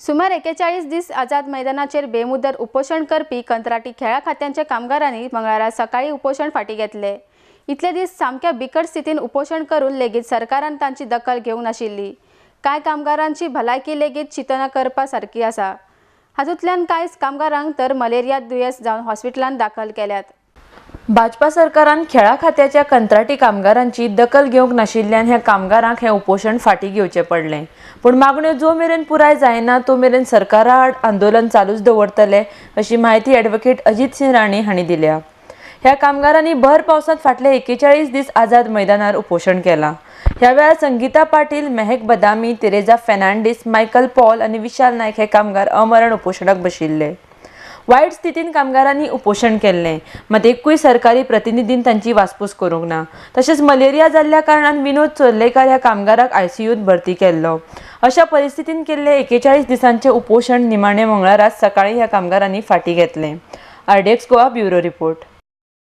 सुमार 41 दीस आझाद मैदानाचेर बेमुदत उपोषण करपी कंत्राटी खेळा खात्यांच्या कामगारांनी मंगळारा सकाळी उपोषण फाटी घेतले। इतले दीस सामक्या बिकट स्थितीन उपोषण करून लेगीत सरकारान तांची दखल घेवंक नाशिल्ली। कांय कामगारांची भलायकी लेगीत चिंतना करपा सारकी आसा। हातूंतल्यान कांय कामगारांक तर मलेरिया दुयेंस जावन हॉस्पिटलांत दाखल केल्यात। भाजपा सरकारान खेळा खात्याच्या कंत्राटी कामगारांची दखल घेवंक नाशिल्ल्यान ह्या कामगारांक हे उपोषण फाटी घेवचे पडले। पण मागण्यो जो मेरेन पुराय जायना तो मेरेन सरकारा आड आंदोलन चालूच दवरतले अशी माहिती ॲडव्होकेट अजित सिंह राणे हांणी दिल्या। ह्या कामगारांनी भर पावसात फाटले 41 दीस आझाद मैदानार उपोषण केला। ह्या वेळार संगीता पाटील, मेहक बदामी, तेरेजा फेर्नांडीस, मायकल पॉल आणि विशाल नायक हे कामगार अमरण उपोषणाक बशिल्ले। वायट स्थितीन कामगारांनी उपोषण केल्ले, मात एकूय सरकारी प्रतिनिधीन तांची वासपूस करूंक ना। तशेंच मलेरिया जाल्ल्या कारणान विनोद चोर्लेकार ह्या कामगाराक आयसीयूत भरती केल्लो। अशा परिस्थितीन केल्ले 41 दिसांचे उपोषण निमाणे मंगळारात सकाळी ह्या कामगारांनी फाटी घेतले। RDX Goa bureau report.